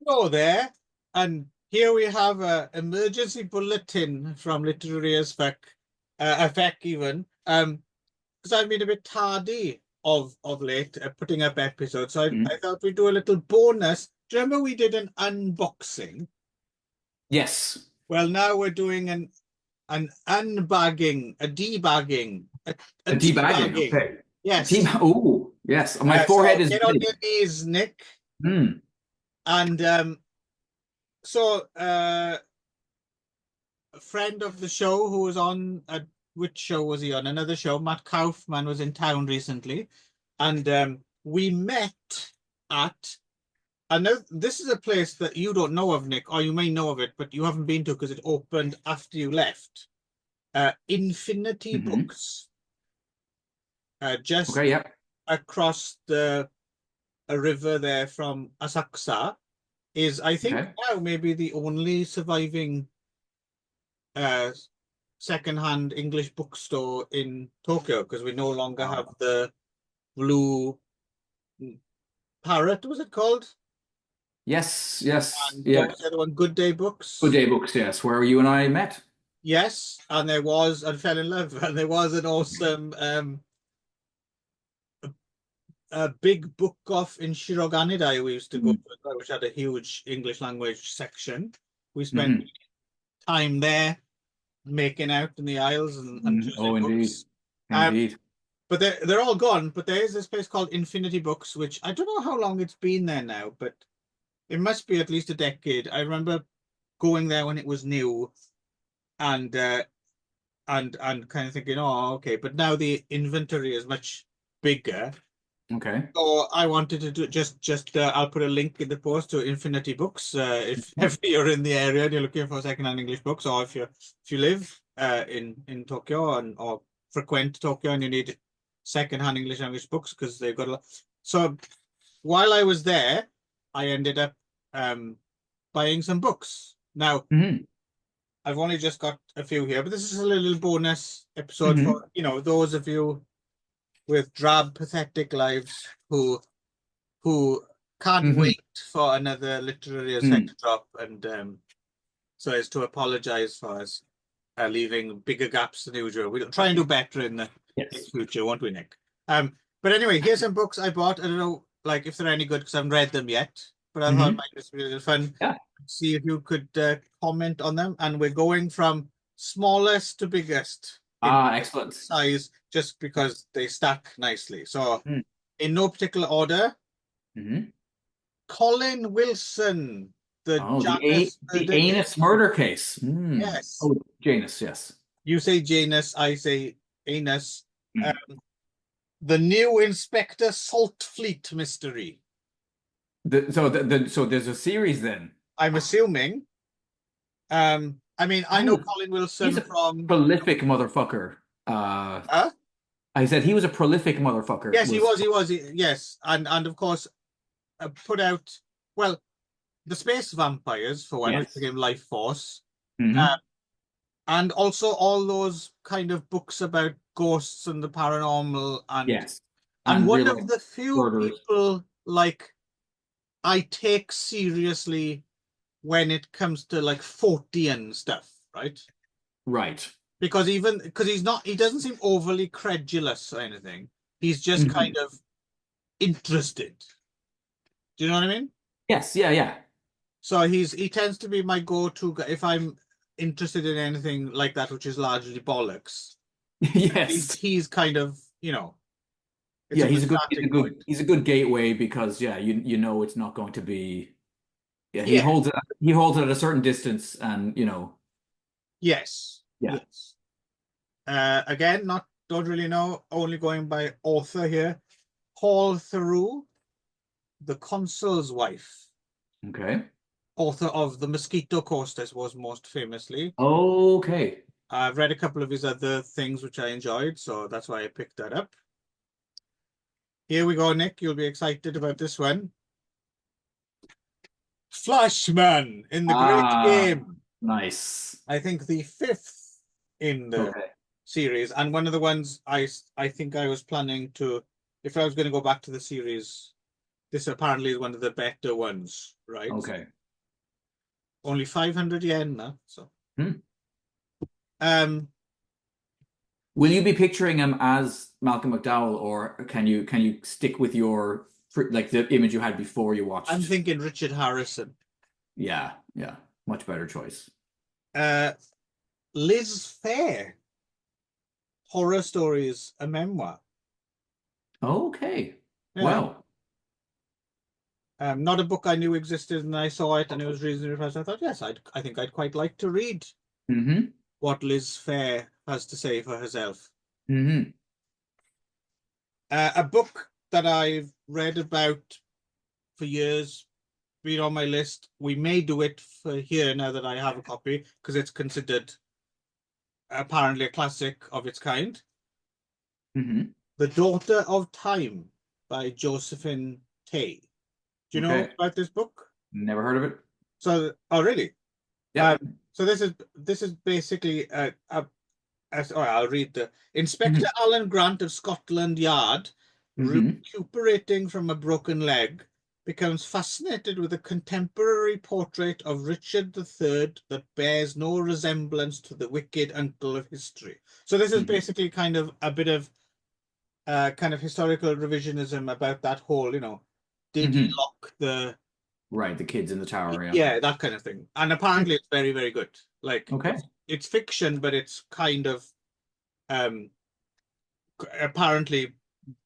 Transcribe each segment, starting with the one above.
Hello there, and here we have a emergency bulletin from Literary as Feck, FECK even, because I've been a bit tardy of late putting up episodes, so I thought we'd do a little bonus. Do you remember we did an unboxing? Yes. Well, now we're doing an unbagging, a debagging, a A debagging. teabagging. Okay. Yes. Oh, yes. My So forehead is get on ready. your knees, Nick, Mm. and so a friend of the show who was on which show was he on? Another show. Matt Kaufman was in town recently, and we met at. I know this is a place that you don't know of, Nick, or you may know of it, but you haven't been to because it opened after you left. Infinity Hmm. Books, just Okay, yep. across a river there from Asakusa, is I think Okay. now maybe the only surviving uh, second-hand English bookstore in Tokyo because we no longer have Wow. the blue parrot, was it called? Yes, yes. And what Yeah. was the other one? Good Day Good Books. Day Books, yes. Where you and I met. Yes, and there was and fell in love, and there was an awesome a big book off in Shiroganidai we used to go Mm. to, which had a huge English language section. We spent Hmm. time there making out in the aisles and Oh, choosing indeed. books. Um, Indeed. But they're all gone. But there is this place called Infinity Books, which I don't know how long it's been there now, but it must be at least a decade. I remember going there when it was new and and kind of thinking, oh, okay. But now the inventory is much bigger. Okay. So I wanted to do just I'll put a link in the post to Infinity Books if Okay. if you're in the area and you're looking for secondhand English books, or if you live in Tokyo and or frequent Tokyo and you need secondhand English books because they've got a lot. So while I was there, I ended up um, buying some books. Now Hmm. I've only just got a few here, but this is a little bonus episode Hmm. for those of you with drab, pathetic lives who can't Hmm. wait for another literary Mm. effect drop, and so as to apologize for us leaving bigger gaps than usual. We'll try and do better in the Yes. future, won't we, Nick? But anyway, here's some books I bought. I don't know, like if they're any good because I haven't read them yet, but I thought it Hmm. might just be a little fun. Yeah. See if you could comment on them, and we're going from smallest to biggest in Ah, excellent. size, just because they stack nicely. So, Mm. in no particular order. Hmm. Colin Wilson, the Oh, Janus the murder anus case. murder case. Mm. Yes. Oh, Janus, yes. You say Janus, I say anus. Mm. Um, the new Inspector Saltfleet mystery. So there's a series then. I'm assuming. I mean, I know Oh, Colin he's Wilson a from. prolific motherfucker. Huh? I said he was a prolific motherfucker. Yes, he Was was. He was. Yes, and of course, put out well the Space Vampires for one, which yes. became Life Force. Uh, Hmm. and also all those kind of books about ghosts and the paranormal Yes. and And one real of life the few murderers. people like I take seriously when it comes to like Fortean stuff, right? Right. Because he doesn't seem overly credulous or anything. He's just Hmm. kind of interested. Do you know what I mean? Yes. Yeah. Yeah. So he tends to be my go-to guy if I'm interested in anything like that, which is largely bollocks. Yes. He's kind of, it's Yeah. a good starting point. He's a good gateway because yeah, you know it's not going to be. Yeah. Yeah. He holds it at a certain distance, and you know. Yes. Yeah. Yes. Again, not don't really know. Only going by author here. Paul Theroux, The Consul's Wife, Okay. author of The Mosquito Coasters, was most famously. Okay. I've read a couple of his other things which I enjoyed, so that's why I picked that up. Here we go, Nick. You'll be excited about this one. Flashman in the Great Ah, Game. nice. I think the fifth in the Okay. series, and one of the ones I think I was planning to, if I was going to go back to the series, this apparently is one of the better ones, right? Okay. only 500 yen now. So, Hmm. he, Will you be picturing him as Malcolm McDowell, or can you stick with your like the image you had before you I'm watched? thinking Richard Harrison. Yeah, yeah, much better choice. Uh, Liz Fair, Horror Stories, a memoir. Okay. Yeah. Well. Not a book I knew existed, and I saw it, and it was reasonably impressed. I thought, yes, I think I'd quite like to read Mm-hmm. what Liz Fair has to say for herself. Mm-hmm. A book that I've read about for years, been on my list. We may do it for here now that I have a copy, because it's considered apparently a classic of its kind. Mm-hmm. The Daughter of Time by Josephine Tay. Do you know Okay. about this book? Never heard of it. So, oh, really? Yep. So this is basically I'll read the Inspector Mm-hmm. Alan Grant of Scotland Yard, Mm-hmm. recuperating from a broken leg, becomes fascinated with a contemporary portrait of Richard III that bears no resemblance to the wicked uncle of history. So this is Mm-hmm. basically kind of a bit of kind of historical revisionism about that whole, did he Mm-hmm. lock the Right, the kids in the tower, yeah. yeah, that kind of thing. And apparently it's very, very good. Like Okay. it's fiction, but it's kind of um apparently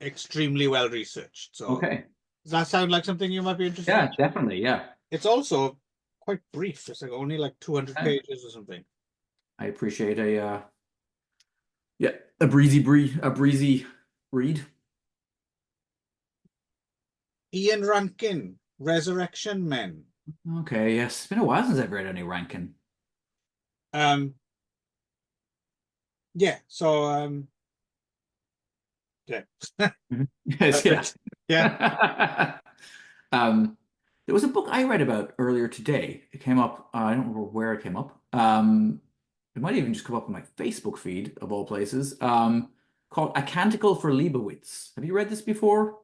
extremely well researched. So Okay. does that sound like something you might be interested in? Yeah, definitely. Yeah. It's also quite brief. It's like only like 200 I pages or something. I appreciate a yeah, a breezy read. Ian Rankin, Resurrection Men. Okay, yes. It's been a while since I've read any Rankin. Um, yeah, so yeah. Mhm. Yes, That's yeah. it. Yeah. Um, there was a book I read about earlier today. It came up, I don't remember where it came up. It might even just come up on my Facebook feed of all places. Called A Canticle for Leibowitz. Have you read this before?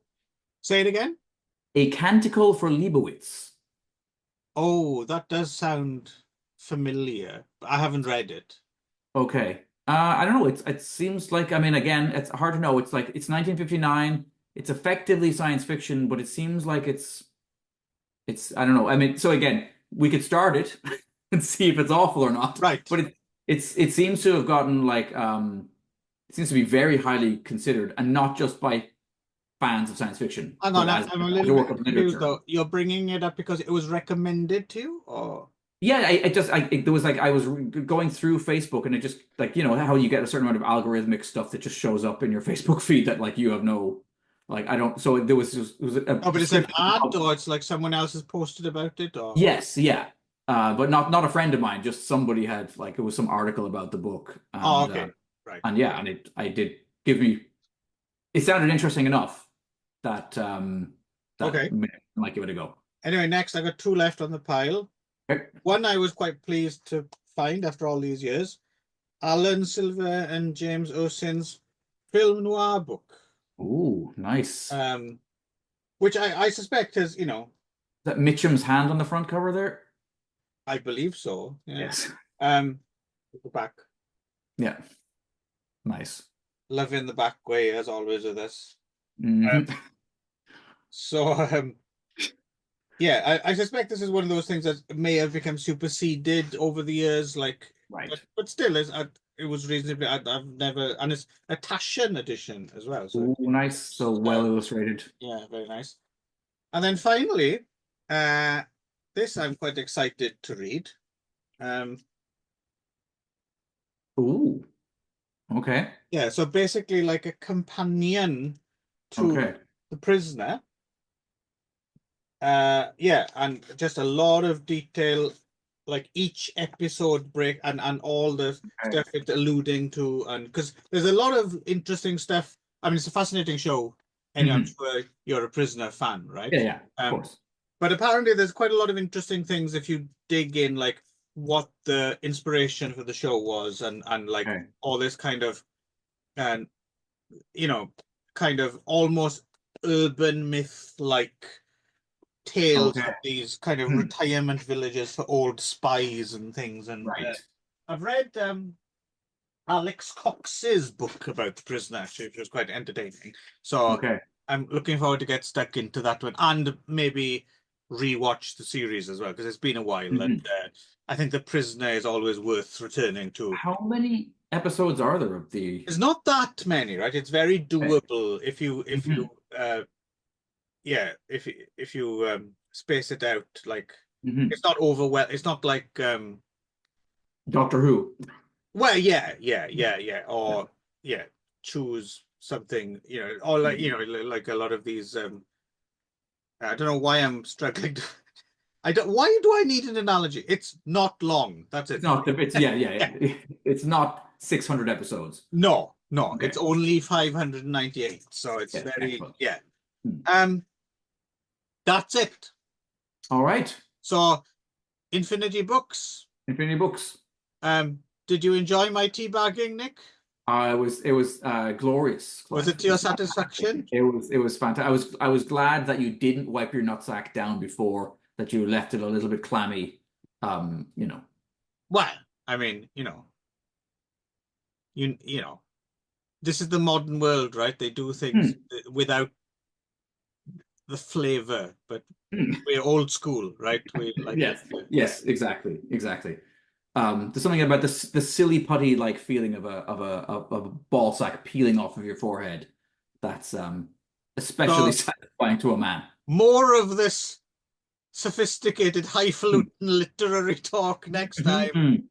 Say it again. A Canticle for Leibowitz. Oh, that does sound familiar. I haven't read it. Okay. I don't know. It seems like, I mean, again, it's hard to know. It's like it's 1959. It's effectively science fiction, but it seems like it's I don't know. I mean, so again, we could start it and see if it's awful or not. Right. But it seems to have gotten like it seems to be very highly considered, and not just by fans of science fiction, Hang but on, as I'm a as little a bit work of confused literature. though. You're bringing it up because it was recommended to you, or Yeah, there was like I was going through Facebook, and it just like how you get a certain amount of algorithmic stuff that just shows up in your Facebook feed that like you have no like I don't. So there was just it was a oh, but it's an description ad, of or it's like someone else has posted about it, or yes, yeah. But not a friend of mine, just somebody had like it was some article about the book, oh, okay, right, and yeah, and it I did give me it sounded interesting enough that okay. I might give it a go. Anyway, next I got two left on the pile. Okay. One I was quite pleased to find after all these years. Alan Silver and James Osin's film noir book, Ooh, nice. Is um, which I suspect is, that Mitchum's hand on the front cover there? I believe so. Yeah. Yes. Um, go back. Yeah. Nice. Love in the back way, as always with this. Hmm. So, yeah, I suspect this is one of those things that may have become superseded over the years, like, Right. but still, it was reasonably. I've never, and it's a Taschen edition as well, so Ooh, nice. So well illustrated. yeah, very nice. And then finally, uh, this I'm quite excited to read. Um, Ooh. Okay. yeah, so basically, like a companion to Okay. the prisoner. Yeah, and just a lot of detail, like each episode break and all the Okay. stuff it's alluding to, and because there's a lot of interesting stuff. I mean, it's a fascinating show. Anyway, I'm Hmm. sure you're a prisoner fan, right? Yeah, yeah, of Um, course. but apparently there's quite a lot of interesting things if you dig in, like what the inspiration for the show was, and like Okay. all this kind of, and you know, kind of almost urban myth like tales Okay. of these kind of Hmm. retirement villages for old spies and things. And Right. I've read Alex Cox's book about the prisoner, actually, which was quite entertaining. So Okay. I'm looking forward to get stuck into that one and maybe rewatch the series as well because it's been a while, and Mhm. I think the prisoner is always worth returning to. How many episodes are there of the? It's not that many, right? It's very Okay. doable if you Hmm. yeah, if you space it out. Like Hmm. it's not overwhelming. It's not like Doctor Who. well, yeah, Yeah. or yeah, choose something, or like Mhm. like a lot of these. I don't know why I'm struggling to. I don't. Why do I need an analogy? It's not long. That's It's it. not. It's yeah. It's not 600 episodes. No, no, Okay. it's only 598. So it's Okay. very, Excellent. yeah. Hmm. Um, that's it. All right. So Infinity Books. Infinity Books. Did you enjoy my teabagging, Nick? It was glorious, Was Clive. it to your satisfaction? It was fantastic. I was glad that you didn't wipe your nutsack down before, that you left it a little bit clammy. You know. Well, I mean, you know, this is the modern world, right? They do things Hmm. without the flavor, but Hmm. we're old school, right? We like it. Yes. Yeah. Yes, exactly. Exactly. There's something about the silly putty like feeling of a ball sack peeling off of your forehead that's especially So satisfying to a man. more of this sophisticated, Hmm. highfalutin literary talk next time.